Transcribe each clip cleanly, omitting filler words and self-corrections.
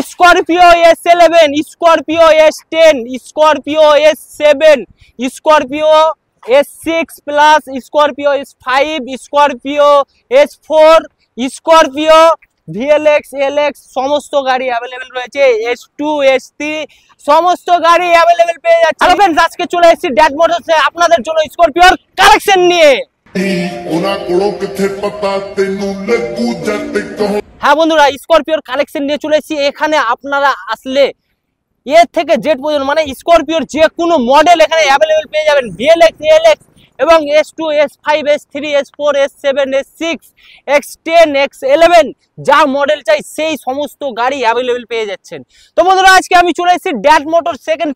Scorpio S11, Scorpio S10, Scorpio S7, Scorpio S6 plus, Scorpio S5, Scorpio S4, Scorpio VLX, LX সমস্ত গাড়ি available রয়েছে। S2, S3 সমস্ত গাড়ি available পেয়ে যাচ্ছে। হ্যালো फ्रेंड्स, আজকে চলে এসেছি ড্যাড মোটরসে আপনাদের জন্য স্করপিওর কালেকশন নিয়ে। হ্যাঁ বন্ধুরা, স্করপিওর কালেকশন নিয়ে চলে এসেছি। এখানে আপনারা আসলে এ থেকে জেড পর্যন্ত মানে স্করপিওর যে কোনো মডেল এখানে অ্যাভেলেবেল পেয়ে যাবেন। VLX, LX এবং S2, S5, S3, S4, S7, S6, X10, X11 যা মডেল চাই সেই সমস্ত গাড়ি অ্যাভেলেবেল পেয়ে যাচ্ছেন। তো বন্ধুরা, আজকে আমি চলে এসেছি ড্যাড মোটর সেকেন্ড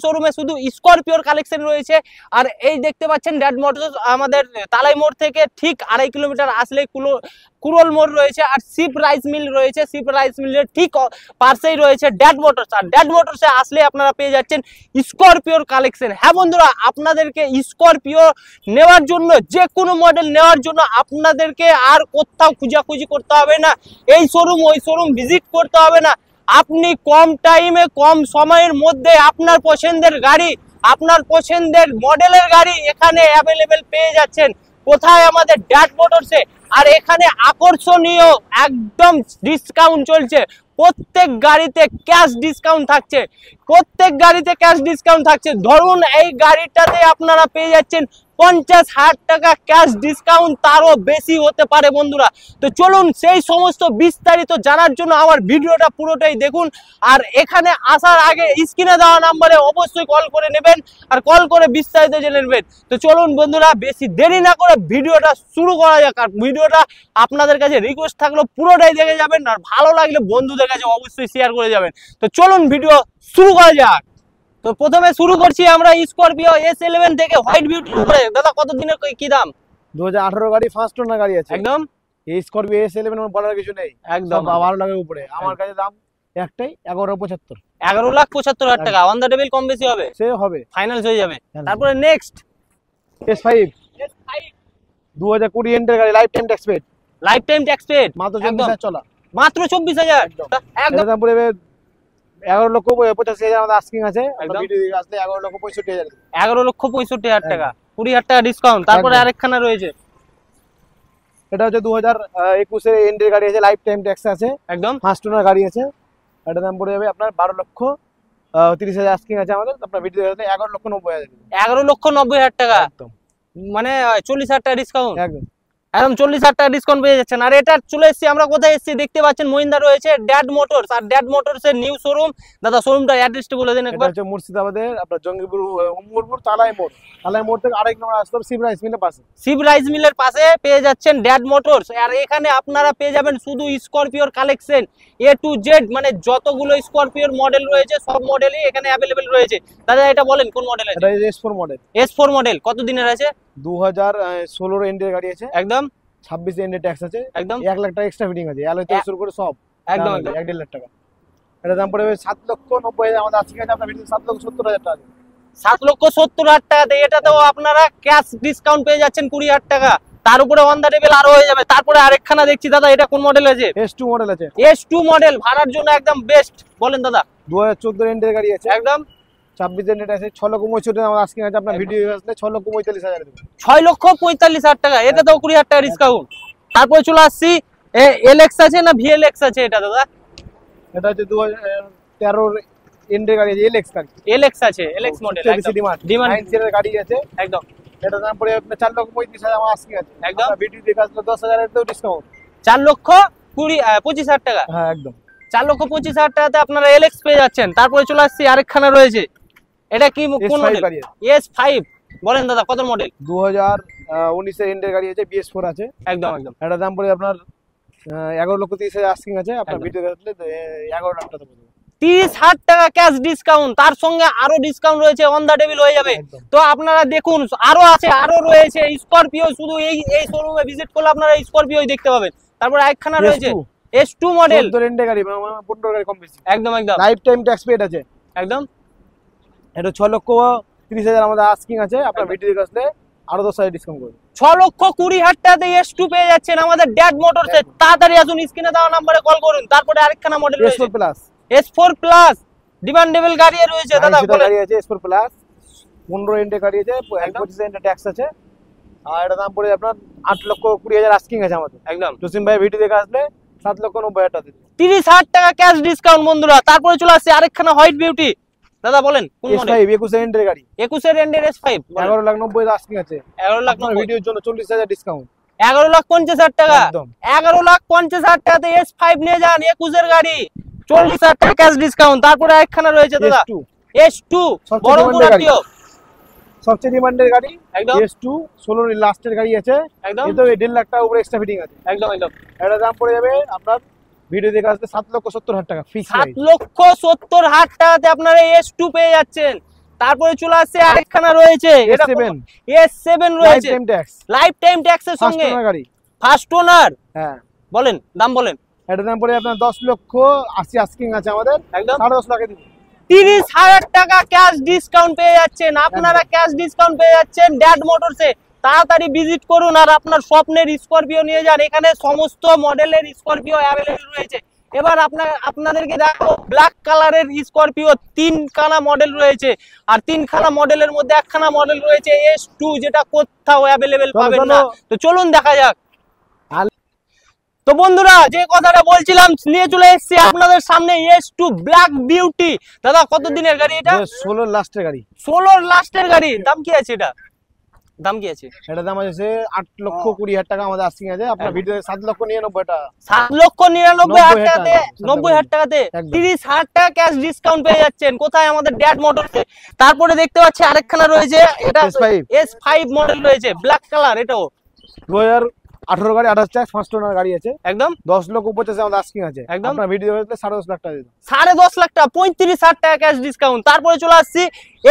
শোরুমে শুধু স্করপিওর কালেকশন রয়েছে। আর এই দেখতে পাচ্ছেন ড্যাড মোটর আমাদের তালাই মোড় থেকে ঠিক 2.5 কিলোমিটার আসলে কুরল মোড় রয়েছে। আর শিপ রাইস মিল রয়েছে, শিপ রাইস মিলের ঠিক পাশেই রয়েছে ড্যাড মোটরস। আর ড্যাড মোটরসে আসলে আপনারা পেয়ে যাচ্ছেন স্করপিওর কালেকশন। হ্যাঁ বন্ধুরা, আপনাদেরকে স্করপিও নেওয়ার জন্য যে কোনো মডেল নেওয়ার জন্য আপনাদেরকে আর কোথাও খোঁজাখুঁজি করতে হবে না, এই শোরুম ওই শোরুম ভিজিট করতে হবে না। আপনি কম টাইমে কম সময়ের মধ্যে আপনার পছন্দের গাড়ি, আপনার পছন্দের মডেলের গাড়ি এখানে অ্যাভেলেবেল পেয়ে যাচ্ছেন। কোথায়? আমাদের ড্যাড মোটরসে। আর এখানে আকর্ষণীয় একদম ডিসকাউন্ট চলছে। প্রত্যেক গাড়িতে ক্যাশ ডিসকাউন্ট থাকছে, প্রত্যেক গাড়িতে ক্যাশ ডিসকাউন্ট থাকছে। ধরুন এই গাড়িটাতে আপনারা পেয়ে যাচ্ছেন 50,000 টাকা ক্যাশ ডিসকাউন্ট, তারও বেশি হতে পারে বন্ধুরা। তো চলুন সেই সমস্ত বিস্তারিত জানার জন্য আমার ভিডিওটা পুরোটাই দেখুন। আর এখানে আসার আগে স্ক্রিনে দেওয়া নাম্বারে অবশ্যই কল করে নেবেন, আর কল করে বিস্তারিত জেনে নেবেন। তো চলুন বন্ধুরা, বেশি দেরি না করে ভিডিওটা শুরু করা যাক। আর ভিডিওটা আপনাদের কাছে রিকোয়েস্ট থাকলো পুরোটাই দেখে যাবেন, আর ভালো লাগলে বন্ধুদের কাছে অবশ্যই শেয়ার করে যাবেন। তো চলুন ভিডিও শুরু করা যাক। তো প্রথমে শুরু করছি আমরা স্করপিও S11 থেকে হোয়াইট বিউটি করে। দাদা কত দিনের কি দাম? 2018 গাড়ি, ফার্স্ট ওনার গাড়ি আছে একদম। এই স্করপিও S11 বলার কিছু নেই, একদম 12 লাখের উপরে। আমার কাছে দাম একটাই 11,75,000। 11,75,000 টাকা। অন দা টেবিল কম বেশি হবে, সে হবে, ফাইনাল হয়ে যাবে। তারপরে নেক্সট S5 2020 এন্ডের গাড়ি, life time tax paid, life time tax paid, মাত্র 24,000 চলা, মাত্র 24,000। একদম দাম পড়বে 11,85,000 আমাদের আস্কিং আছে। ভিডিও দিকে আসলে 11,65,000, 11,65,000 টাকা, 20,000 টাকা ডিসকাউন্ট। তারপরে আরেকখানা রয়েছে, এটা হচ্ছে 2021 এর এন্ডের গাড়ি আছে, লাইফ টাইম ট্যাক্স আছে, একদম ফার্স্ট ওনার গাড়ি আছে। এটা দাম পড়ে যাবে আপনার 12,30,000 আস্কিং আছে আমাদের। আপনার ভিডিও দেখে 11,90,000, 11,90,000 টাকা, একদম মানে 40,000 টাকা ডিসকাউন্ট। একদম একদম 40,000 টাকা ডিসকাউন্ট পেয়ে যাচ্ছেন। আর এটা চলে এসেছি আমরা কোথায় এসেছি দেখতে পাচ্ছেন, মহিন্দা রয়েছে ড্যাড মোটরস। আর ড্যাড মোটরস এর নিউ শোরুম। দাদা শোরুমটা অ্যাড্রেসটা বলে দেন একবার। এটা হচ্ছে মুর্শিদাবাদের আপনার জঙ্গিপুর উম্মুরপুর তালাই মোড় থেকে 2.5 কিলোমিটার আসতে হবে, শিব রাইস মিলের পাশে। শিব রাইস মিলের পাশে পেয়ে যাচ্ছেন ড্যাড মোটরস। আর এখানে আপনারা পেয়ে যাবেন শুধু স্করপিওর কালেকশন A to Z, মানে যতগুলো স্করপিওর মডেল রয়েছে সব মডেলই এখানে অ্যাভেলেবেল রয়েছে। দাদা এটা বলেন কোন মডেল আছে? এটা S4 মডেল। S4 মডেল কত দিনের আছে? 2016 এন্ডের গাড়ি আছে, একদম 26 এন্ডের ট্যাক্স আছে, একদম 1 লাখ টাকা এক্সট্রা ফিটিং আছে, অ্যালয় থেকে শুরু করে সব একদম 1.5 লাখ টাকা। এটা দাম পড়বে 7,90,000 আমাদের আজকে আছে। আপনার ভিডিও 7,70,000 টাকা, 7,70,000 টাকাতে। এটাতেও আপনারা ক্যাশ ডিসকাউন্ট পেয়ে যাচ্ছেন 20,000 টাকা, তার উপরে অন দা টেবিল আরো হয়ে যাবে। তারপরে আরেকখানা দেখছি দাদা, এটা কোন মডেল আছে? S2 মডেল আছে, S2 মডেল ভাড়ার জন্য একদম বেস্ট। বলেন দাদা। 2014 এন্ডের গাড়ি আছে, একদম 26 এন্ডের আছে, 6,65,000 আমাদের আজকে আছে। আপনার ভিডিও আসলে 6,45,000 দেবে, 6,45,000 টাকা। এটাতেও 20,000 টাকা ডিসকাউন্ট। তারপরে চলে আসছি LX আছে না VLX আছে এটা দাদা? এটা হচ্ছে 2013 এন্ডের গাড়ি আছে, LX গাড়ি, LX আছে, LX মডেল একদম ডিমান্ড 9 সিটের গাড়ি আছে, একদম। এটা দাম পড়ে আপনার 4,35,000 আমার আজকে আছে। একদম ভিডিও দেখে আসলে 10,000 এর তো ডিসকাউন্ট, 4,25,000 টাকা। হ্যাঁ একদম 4,25,000 টাকাতে আপনারা LX পেয়ে যাচ্ছেন। তারপরে চলে আসছি আরেকখানা রয়েছে, এটা কি কোন মডেল? S5 বলেন দাদা কত মডেল? 2019 এর এন্ডের গাড়ি আছে, BS4 আছে, একদম একদম। এটা দাম পড়ে আপনার 11,30,000 আস্কিং আছে। আপনার ভিডিও দেখলে 11 লাখ টাকা পড়বে, 30,000 টাকা ক্যাশ ডিসকাউন্ট, তার সঙ্গে আরো ডিসকাউন্ট রয়েছে, অন দা টেবিল হয়ে যাবে। তো আপনারা দেখুন আরো আছে, আরো রয়েছে স্করপিও। শুধু এই শোরুমে ভিজিট করলে আপনারা স্করপিও দেখতে পাবেন। তারপর আরেকখানা রয়েছে S2 মডেল, 14 এন্ডের গাড়ি, 15 গাড়ি কম বেশি, একদম একদম লাইফ টাইম ট্যাক্স পেড আছে, একদম। এটা 6,30,000 আমাদের আস্কিং আছে। আপনার ভিডিও দেখে আসলে আরো 10,000 ডিসকাউন্ট করবে। 6,20,000 টাকাতে S2 পেয়ে যাচ্ছেন আমাদের ড্যাড মোটরসে। তাড়াতাড়ি আসুন, স্ক্রিনে দেওয়া নম্বরে কল করুন। তারপরে আরেকখানা মডেল রয়েছে S4 plus, S4 plus demandable গাড়ি রয়েছে দাদা, বলেন। গাড়ি আছে S4 প্লাস, 15 এন্ডে গাড়ি আছে, 25 এন্ডে ট্যাক্স আছে, আর এটা দাম পড়ে আপনার 8,20,000 আস্কিং আছে আমাদের। একদম জসিম ভাই ভিডিও দেখে আসলে 7,90,000 টাকা দিতে। 30,000 টাকা ক্যাশ ডিসকাউন্ট বন্ধুরা। তারপরে চলে আসছে আরেকখানা হোয়াইট বিউটি দাদা, বলেন কোন মডেল? S5 21 এন্ডের গাড়ি, 21 এর এন্ডের S5 11,90,000 আস্কিং আছে। 11,90,000 ভিডিওর জন্য 40,000 ডিসকাউন্ট, 11,50,000 টাকা। একদম 11,50,000 টাকাতে S5 নিয়ে যান, 21 এর গাড়ি, 40,000 টাকা ক্যাশ ডিসকাউন্ট। তারপরে আরেকখানা রয়েছে দাদা S2, S2 সবচেয়ে বড় ডিমান্ডের গাড়ি। বড় সবচেয়ে ডিমান্ডের গাড়ি একদম S2 16 লাস্টের গাড়ি আছে, একদম এতো 1.5 লাখ টাকা উপরে এক্সট্রা ফিটিং আছে। একদম একদম এটা দাম পড়ে যাবে আপনার ভিডিও দেখে আসলে 7,70,000 টাকা ফিক্স প্রাইস। 7,70,000 টাকাতে আপনারা S2 পেয়ে যাচ্ছেন। তারপরে চলে আসছে আরেকখানা রয়েছে, এটা S7 S7 রয়েছে টাইম ট্যাক্স, লাইফ টাইম ট্যাক্সের সঙ্গে, গাড়ি। First owner. হ্যাঁ, বলেন দাম বলেন। এটা দাম পড়ে আপনার 10,80,000 আস্কিং আছে আমাদের, একদম 10.5 লাখে দিব। 30,000 টাকা ক্যাশ ডিসকাউন্ট পেয়ে যাচ্ছেন আপনারা, ক্যাশ ডিসকাউন্ট পেয়ে যাচ্ছেন ড্যাড মোটরসে। তাড়াতাড়ি ভিজিট করুন আর আপনার স্বপ্নের স্করপিও নিয়ে যান। এখানে সমস্ত মডেলের স্করপিও অ্যাভেলেবল রয়েছে। এবার আপনাদেরকে দেখো ব্ল্যাক কালারের স্করপিও, 3খানা মডেল রয়েছে, আর 3খানা মডেলের মধ্যে একখানা মডেল রয়েছে S2, যেটা কোথাও অ্যাভেলেবল পাবেন না। তো চলুন দেখা যাক। তো বন্ধুরা, যে কথাটা বলছিলাম, নিয়ে চলে এসেছি আপনাদের সামনে S2 ব্ল্যাক বিউটি। দাদা কত দিনের গাড়ি এটা? 16 লাস্টের গাড়ি, 16 লাস্টের গাড়ি। দাম কি আছে এটা? দাম কি আছে? এটা দাম আছে 8,20,000 টাকা আমাদের আস্কিং আছে। আপনার ভিডিও 7,99,000 টাকা, 7,99,000 টাকাতে, 90,000 টাকাতে একদম। 30,000 টাকা ক্যাশ ডিসকাউন্ট পেয়ে যাচ্ছেন। কোথায়? আমাদের ড্যাড মোটরসে। তারপরে দেখতে পাচ্ছি আরেকখানা রয়েছে, এটা S5 মডেল রয়েছে, ব্ল্যাক কালার। এটাও 2018 গাড়ি, 28 ট্যাক্স, ফার্স্ট ওনার গাড়ি আছে, একদম 10,50,000 আমাদের আস্কিং আছে। একদম। আপনার ভিডিও দেখলে 10.5 লাখ টাকা দিতে। 10.5 লাখ টাকা, 35,000 টাকা ক্যাশ ডিসকাউন্ট। তারপরে চলে আসছি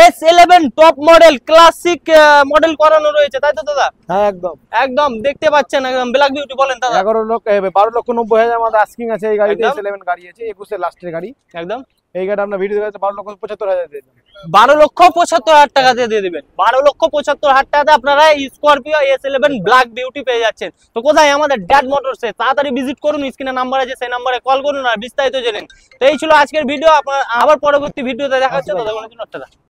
S11 top model, classic model করানো রয়েছে, তাই তো দাদা? হ্যাঁ একদম একদম দেখতে পাচ্ছেন, একদম ব্ল্যাক বিউটি। বলেন দাদা। 12,90,000 আমাদের আস্কিং আছে এই গাড়িতে। একদম। S11 গাড়ি আছে, 21 এর লাস্টের গাড়ি। একদম এই গাড়ি আপনার ভিডিও দেখলে 12,75,000 দিয়ে দেবেন। 12,75,000 টাকাতে দিয়ে দিবেন। 12,75,000 টাকাতে আপনারা স্করপিও S11 ব্ল্যাক বিউটি পেয়ে যাচ্ছেন। তো কোথায়? আমাদের ড্যাড মোটরসে। তাড়াতাড়ি ভিজিট করুন, স্ক্রিনে নাম্বার আছে, সেই নাম্বারে কল করুন আর বিস্তারিত জেনেন। তো এই ছিল আজকের ভিডিও। আবার পরবর্তী ভিডিওতে দেখা হচ্ছে। ততক্ষণের জন্য টাটা।